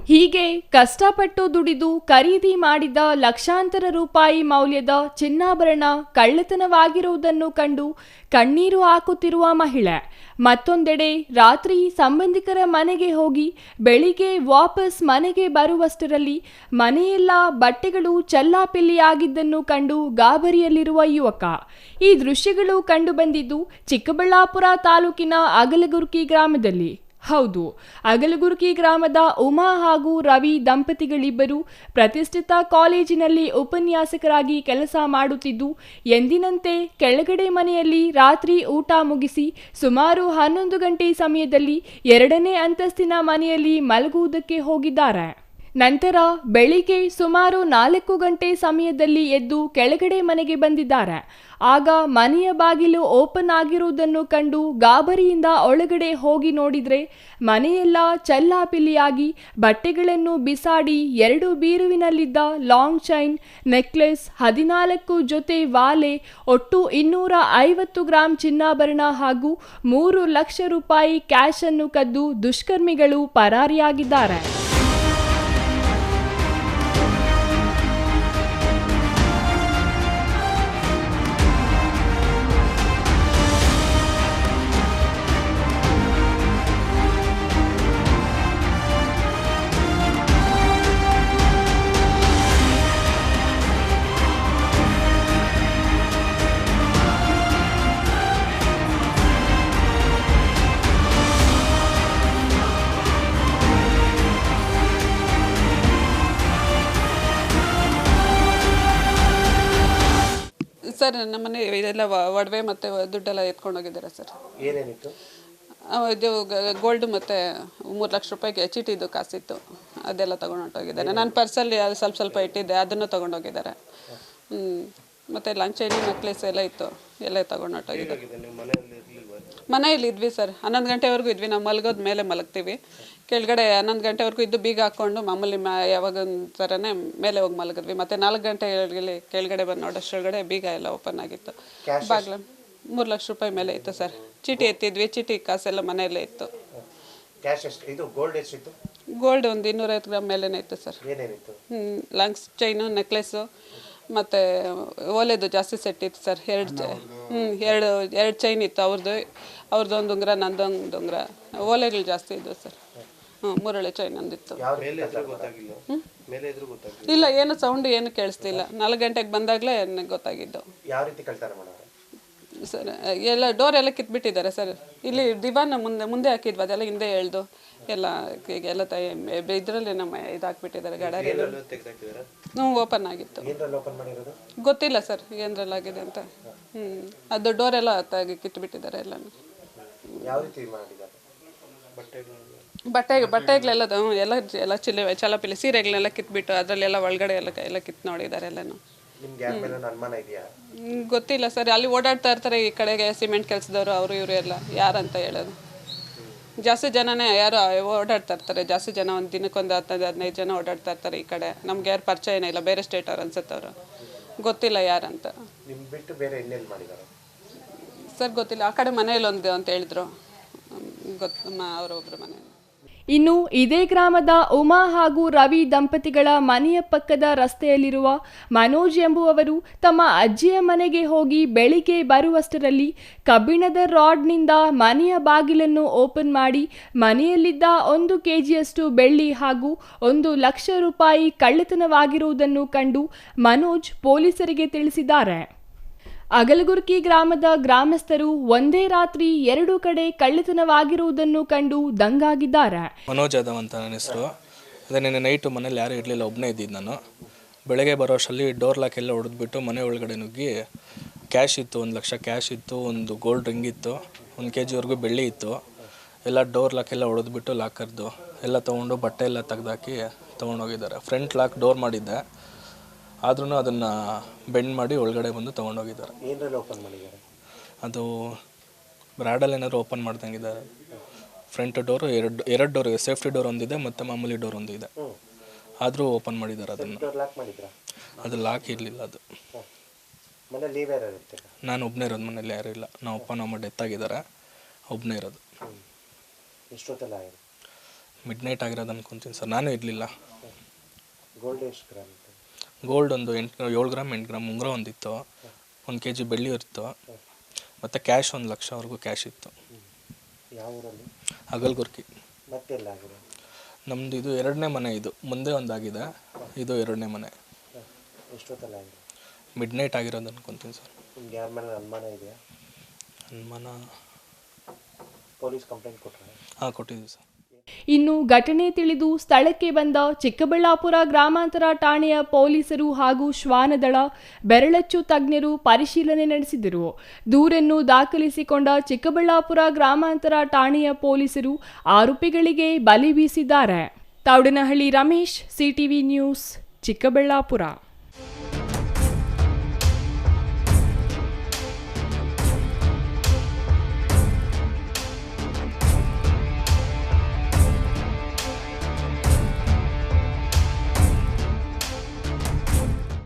ಹೀಗೆ ಕಷ್ಟಪಟ್ಟು ದುಡಿದು ಖರೀದಿ ಮಾಡಿದ ಲಕ್ಷಾಂತರ ರೂಪಾಯಿ ಮೌಲ್ಯದ ಚಿನ್ನಾಭರಣ ಕಳ್ಳತನವಾಗಿರುವುದನ್ನು ಕಂಡು ಕಣ್ಣೀರು ಹಾಕುತ್ತಿರುವ ಮಹಿಳೆ ಮತ್ತೊಂದೆಡೆ ರಾತ್ರಿ ಸಂಬಂಧಿಕರ ಮನೆಗೆ ಹೋಗಿ ಬೆಳಿಗ್ಗೆ ವಾಪಸ್ ಮನೆಗೆ ಬರುವಷ್ಟರಲ್ಲಿ ಮನೆಯೆಲ್ಲ ಬಟ್ಟೆಗಳು ಚೆಲ್ಲಾಪಿಲ್ಲಿಯಾಗಿದ್ದನ್ನು ಕಂಡು ಗಾಬರಿಯಲ್ಲಿರುವ ಯುವಕ. ಈ ದೃಶ್ಯಗಳು ಕಂಡುಬಂದಿದ್ದು ಚಿಕ್ಕಬಳ್ಳಾಪುರ ತಾಲೂಕಿನ ಅಗಲಗುರ್ಕಿ ಗ್ರಾಮದಲ್ಲಿ. ಹೌದು, ಅಗಲಗುರ್ಕಿ ಗ್ರಾಮದ ಉಮಾ ಹಾಗೂ ರವಿ ದಂಪತಿಗಳಿಬ್ಬರು ಪ್ರತಿಷ್ಠಿತ ಕಾಲೇಜಿನಲ್ಲಿ ಉಪನ್ಯಾಸಕರಾಗಿ ಕೆಲಸ ಮಾಡುತ್ತಿದ್ದು, ಎಂದಿನಂತೆ ಕೆಳಗಡೆ ಮನೆಯಲ್ಲಿ ರಾತ್ರಿ ಊಟ ಮುಗಿಸಿ ಸುಮಾರು 11 ಗಂಟೆ ಸಮಯದಲ್ಲಿ 2ನೇ ಅಂತಸ್ತಿನ ಮನೆಯಲ್ಲಿ ಮಲಗುವುದಕ್ಕೆ ಹೋಗಿದ್ದಾರೆ. ನಂತರ ಬೆಳಿಗ್ಗೆ ಸುಮಾರು 4 ಗಂಟೆ ಸಮಯದಲ್ಲಿ ಎದ್ದು ಕೆಳಗಡೆ ಮನೆಗೆ ಬಂದಿದ್ದಾರೆ. ಆಗ ಮನೆಯ ಬಾಗಿಲು ಓಪನ್ ಆಗಿರುವುದನ್ನು ಕಂಡು ಗಾಬರಿಯಿಂದ ಒಳಗಡೆ ಹೋಗಿ ನೋಡಿದ್ರೆ ಮನೆಯೆಲ್ಲ ಚೆಲ್ಲಾಪಿಲ್ಲಿಯಾಗಿ ಬಟ್ಟೆಗಳನ್ನು ಬಿಸಾಡಿ 2 ಬೀರುವಿನಲ್ಲಿದ್ದ ಲಾಂಗ್ ಚೈನ್, ನೆಕ್ಲೆಸ್, 14 ಜೊತೆ ವಾಲೆ, ಒಟ್ಟು 250 ಗ್ರಾಂ ಚಿನ್ನಾಭರಣ ಹಾಗೂ 3 ಲಕ್ಷ ರೂಪಾಯಿ ಕ್ಯಾಶ್ ಅನ್ನು ಕದ್ದು ದುಷ್ಕರ್ಮಿಗಳು ಪರಾರಿಯಾಗಿದ್ದಾರೆ. ಸರ್ ನಮ್ಮನೆ ಇದೆಲ್ಲ ಒಡವೆ ಮತ್ತು ದುಡ್ಡೆಲ್ಲ ಎತ್ಕೊಂಡು ಹೋಗಿದ್ದಾರೆ ಸರ್. ಏನೇನಿತ್ತು? ಇದು ಗೋಲ್ಡ್ ಮತ್ತು 3 ಲಕ್ಷ ರೂಪಾಯಿಗೆ ಚೀಟಿದ್ದು ಕಾಸಿತ್ತು, ಅದೆಲ್ಲ ತೊಗೊಂಡು ಹೊಂಟೋಗಿದ್ದಾರೆ. ನಾನು ಪರ್ಸಲ್ಲಿ ಸ್ವಲ್ಪ ಇಟ್ಟಿದ್ದೆ, ಅದನ್ನು ತೊಗೊಂಡೋಗಿದ್ದಾರೆ. ಮತ್ತು ಲಾಂಗ್ ಚೈನು, ನೆಕ್ಲೆಸ್ ಎಲ್ಲ ಇತ್ತು, ಎಲ್ಲ ತೊಗೊಂಡು ಹೊಂಟೋಗಿದ್ದಾರೆ. ಮನೆಯಲ್ಲಿ ಇದ್ವಿ ಸರ್, 11 ಗಂಟೆವರೆಗೂ ಇದ್ವಿ. ನಾವು ಮಲಗೋದ ಮೇಲೆ ಮಲಗ್ತೀವಿ. ಕೆಳಗಡೆ 11 ಗಂಟೆವರೆಗೂ ಇದ್ದು ಬೀಗ ಹಾಕ್ಕೊಂಡು ಮಾಮೂಲಿ ಯಾವಾಗ ಥರನೇ ಮೇಲೆ ಹೋಗಿ ಮಲಗಿದ್ವಿ. ಮತ್ತು 4 ಗಂಟೆ ಕೆಳಗಡೆ ಬಂದು ನೋಡೋಷ್ಟೊಳಗಡೆ ಬೀಗ ಎಲ್ಲ ಓಪನ್ ಆಗಿತ್ತು. ಬಾಗಿಲು 3 ಲಕ್ಷ ರೂಪಾಯಿ ಮೇಲೆ ಇತ್ತು ಸರ್. ಚೀಟಿ ಎತ್ತಿದ್ವಿ, ಚೀಟಿ ಕಾಸೆಲ್ಲ ಮನೆಯಲ್ಲೇ ಇತ್ತು. ಗೋಲ್ಡ್ ಒಂದು 250 ಗ್ರಾಮ್ ಮೇಲೇ ಇತ್ತು ಸರ್. ಲಾಂಗ್ ಚೈನು, ನೆಕ್ಲೆಸ್ಸು ಮತ್ತು ಓಲೆದು ಜಾಸ್ತಿ ಸೆಟ್ ಇತ್ತು ಸರ್. ಎರಡು ಚೈನ್ ಇತ್ತು, ಅವ್ರದ್ದು ಒಂದು ಉಂಗುರ, ನಂದೊಂದು ಉಂಗುರ. ಓಲೆಗಳು ಜಾಸ್ತಿ ಇದ್ದವು ಸರ್. 3 ಚೈನ್ ಒಂದಿತ್ತು. ಇಲ್ಲ, ಏನು ಸೌಂಡು ಏನು ಕೇಳಿಸ್ಲಿಲ್ಲ. 4 ಗಂಟೆಗೆ ಬಂದಾಗಲೇ ನನಗೆ ಗೊತ್ತಾಗಿದ್ದು. ಸರ್ ಎಲ್ಲ ಡೋರ್ ಎಲ್ಲ ಕಿತ್ಬಿಟ್ಟಿದ್ದಾರೆ ಸರ್. ಇಲ್ಲಿ ದಿವಾನ್ ಮುಂದೆ ಹಾಕಿದ್ವಿ, ಅದೆಲ್ಲ ಹಿಂದೆ ಎಳ್ದು ಎಲ್ಲ ಇದರಲ್ಲಿ ನಮ್ಮ ಇದಾಕ್ಬಿಟ್ಟಿದ್ದಾರೆ. ಗಾಡಿ ಓಪನ್ ಆಗಿತ್ತು, ಗೊತ್ತಿಲ್ಲ ಸರ್ ಏನರಲ್ಲಾಗಿದೆ ಅಂತ. ಅದು ಡೋರ್ ಎಲ್ಲ ಕಿತ್ಬಿಟ್ಟಿದ್ದಾರೆ ಎಲ್ಲನೂ. ಬಟ್ಟೆಗಳೆಲ್ಲ ಎಲ್ಲ ಚಲಪಿಲಿ ಸೀರೆಗಳನ್ನೆಲ್ಲ ಕಿತ್ಬಿಟ್ಟು ಅದರಲ್ಲೆಲ್ಲ ಒಳಗಡೆ ಎಲ್ಲ ಕಿತ್ತು ನೋಡಿದ್ದಾರೆ ಎಲ್ಲನೂ. ಗೊತ್ತಿಲ್ಲ ಸರ್, ಅಲ್ಲಿ ಓಡಾಡ್ತಾ ಇರ್ತಾರೆ ಈ ಕಡೆಗೆ ಸಿಮೆಂಟ್ ಕೆಲಸದವರು, ಅವರು ಇವರು ಎಲ್ಲ ಯಾರಂತ ಹೇಳೋದು. ಜಾಸ್ತಿ ಜನನೇ ಯಾರು ಓಡಾಡ್ತಾ ಇರ್ತಾರೆ, ಜಾಸ್ತಿ ಜನ ಒಂದು ದಿನಕ್ಕೊಂದು 10-15 ಜನ ಓಡಾಡ್ತಾ ಇರ್ತಾರೆ ಈ ಕಡೆ. ನಮ್ಗೆ ಯಾರು ಪರಿಚಯ ಏನಿಲ್ಲ, ಬೇರೆ ಸ್ಟೇಟ್ ಅವ್ರು ಅನ್ಸುತ್ತೆ ಅವರು, ಗೊತ್ತಿಲ್ಲ ಯಾರಂತ ಸರ್. ಗೊತ್ತಿಲ್ಲ, ಆ ಕಡೆ ಮನೆಯಲ್ಲಿ ಒಂದು ಅಂತ ಹೇಳಿದ್ರು, ಅವರೊಬ್ಬರು ಮನೆಯಲ್ಲಿ. ಇನ್ನು ಇದೇ ಗ್ರಾಮದ ಉಮಾ ಹಾಗೂ ರವಿ ದಂಪತಿಗಳ ಮನೆಯ ಪಕ್ಕದ ರಸ್ತೆಯಲ್ಲಿರುವ ಮನೋಜ್ ಎಂಬುವವರು ತಮ್ಮ ಅಜ್ಜಿಯ ಮನೆಗೆ ಹೋಗಿ ಬೆಳಿಗ್ಗೆ ಬರುವಷ್ಟರಲ್ಲಿ ಕಬ್ಬಿಣದ ರಾಡ್ನಿಂದ ಮನೆಯ ಬಾಗಿಲನ್ನು ಓಪನ್ ಮಾಡಿ ಮನೆಯಲ್ಲಿದ್ದ 1 ಕೆಜಿಯಷ್ಟು ಬೆಳ್ಳಿ ಹಾಗೂ 1 ಲಕ್ಷ ರೂಪಾಯಿ ಕಳ್ಳತನವಾಗಿರುವುದನ್ನು ಕಂಡು ಮನೋಜ್ ಪೊಲೀಸರಿಗೆ ತಿಳಿಸಿದ್ದಾರೆ. ಅಗಲಗುರ್ಕಿ ಗ್ರಾಮದ ಗ್ರಾಮಸ್ಥರು ಒಂದೇ ರಾತ್ರಿ 2 ಕಡೆ ಕಳ್ಳತನವಾಗಿರುವುದನ್ನು ಕಂಡು ದಂಗಾಗಿದ್ದಾರೆ. ಮನೋಜ್ ಯಾದವ್ ಅಂತ ನನ್ನ ಹೆಸರು. ಅದೇ ನಿನ್ನೆ ನೈಟು ಮನೇಲಿ ಯಾರೂ ಇರಲಿಲ್ಲ, ಒಬ್ಬನೇ ಇದ್ದಿದ್ದು ನಾನು. ಬೆಳಗ್ಗೆ ಬರೋ ಅಷ್ಟರಲ್ಲಿ ಡೋರ್ ಲಾಕ್ ಎಲ್ಲ ಹೊಡೆದ್ಬಿಟ್ಟು ಮನೆ ಒಳಗಡೆ ನುಗ್ಗಿ ಕ್ಯಾಶ್ ಇತ್ತು, 1 ಲಕ್ಷ ಕ್ಯಾಶ್ ಇತ್ತು, ಒಂದು ಗೋಲ್ಡ್ ರಿಂಗ್ ಇತ್ತು, 1 ಕೆಜಿವರೆಗೂ ಬೆಳ್ಳಿ ಇತ್ತು. ಎಲ್ಲ ಡೋರ್ ಲಾಕ್ ಎಲ್ಲ ಹೊಡೆದ್ಬಿಟ್ಟು ಲಾಕರ್ದು ಎಲ್ಲ ತೊಗೊಂಡು ಬಟ್ಟೆ ಎಲ್ಲ ತೆಗ್ದಾಕಿ ತೊಗೊಂಡೋಗಿದ್ದಾರೆ. ಫ್ರಂಟ್ ಲಾಕ್ ಡೋರ್ ಮಾಡಿದ್ದೆ, ಆದ್ರೂ ಅದನ್ನು ಬೆಂಡ್ ಮಾಡಿ ಒಳಗಡೆ ಬಂದು ತೊಗೊಂಡೋಗಿದ್ದಾರೆ. ಅದು ಬ್ರಾಡಲ್ಲಿ ಏನಾದ್ರು ಓಪನ್ ಮಾಡ್ದಂಗಿದ್ದಾರೆ. ಫ್ರಂಟ್ ಡೋರು ಎರಡು ಡೋರ್ ಇದೆ, ಸೇಫ್ಟಿ ಡೋರ್ ಒಂದಿದೆ ಮತ್ತು ಮಾಮೂಲಿ ಡೋರ್ ಒಂದಿದೆ. ಆದರೂ ಓಪನ್ ಮಾಡಿದ್ದಾರೆ ಅದನ್ನು. ಅದು ಲಾಕ್ ಇರಲಿಲ್ಲ. ಅದು ನಾನು ಒಬ್ಬನೇ ಇರೋದು, ಮನೇಲಿ ಯಾರೂ ಇಲ್ಲ. ನಮ್ಮ ಅಪ್ಪ ನಮ್ಮ ಡೆತ್ ಆಗಿದ್ದಾರೆ, ಒಬ್ಬನೇ ಇರೋದು. ಮಿಡ್ ನೈಟ್ ಆಗಿರೋದು ಅನ್ಕೊತೀನಿ ಸರ್, ನಾನು ಇರಲಿಲ್ಲ. ಗೋಲ್ಡ್ ಎಷ್ಟು ಗ್ರಾಮ್ ಇತ್ತು? ಗೋಲ್ಡ್ ಒಂದು 7 ಗ್ರಾಮ್ 8 ಗ್ರಾಮ್ ಉಂಗುರ ಒಂದಿತ್ತು, 1 kg ಬೆಳ್ಳಿ ಇತ್ತು, ಮತ್ತು ಕ್ಯಾಶ್ 1 ಲಕ್ಷವರೆಗೂ ಕ್ಯಾಶ್ ಇತ್ತು. ಯಾವ ಊರಲ್ಲಿ? ಅಗಲ್ಗುರ್ಕಿ. ಮತ್ತೆಲ್ಲ ಆಗಿದೆ? ನಮ್ಮದು ಇದು 2ನೇ ಮನೆ, ಇದು ಮುಂದೆ ಒಂದಾಗಿದೆ, ಇದು 2ನೇ ಮನೆ. ಎಷ್ಟೊತ್ತಲ್ಲ ಆಗಿದೆ? ಮಿಡ್ ನೈಟ್ ಆಗಿರೋದು ಅನ್ಕೊತೀನಿ ಸರ್. ನಿಮ್ಗೆ ಯಾರ ಮೇಲೆ ಅನುಮಾನ ಇದೆಯಾ? ಅನುಮಾನ ಪೊಲೀಸ್ ಕಂಪ್ಲೇಂಟ್ ಕೊಟ್ಟರೆ? ಹಾಂ, ಕೊಟ್ಟಿದ್ದೀವಿ ಸರ್. ಇನ್ನು ಘಟನೆ ತಿಳಿದು ಸ್ಥಳಕ್ಕೆ ಬಂದ ಚಿಕ್ಕಬಳ್ಳಾಪುರ ಗ್ರಾಮಾಂತರ ಠಾಣೆಯ ಪೊಲೀಸರು ಹಾಗೂ ಶ್ವಾನದಳ ಬೆರಳಚ್ಚು ತಜ್ಞರು ಪರಿಶೀಲನೆ ನಡೆಸಿದರು. ದೂರನ್ನು ದಾಖಲಿಸಿಕೊಂಡ ಚಿಕ್ಕಬಳ್ಳಾಪುರ ಗ್ರಾಮಾಂತರ ಠಾಣೆಯ ಪೊಲೀಸರು ಆರೋಪಿಗಳಿಗೆ ಬಲಿ ಬೀಸಿದ್ದಾರೆ. Thoudanahalli Ramesh, CTV news, Chikkaballapur.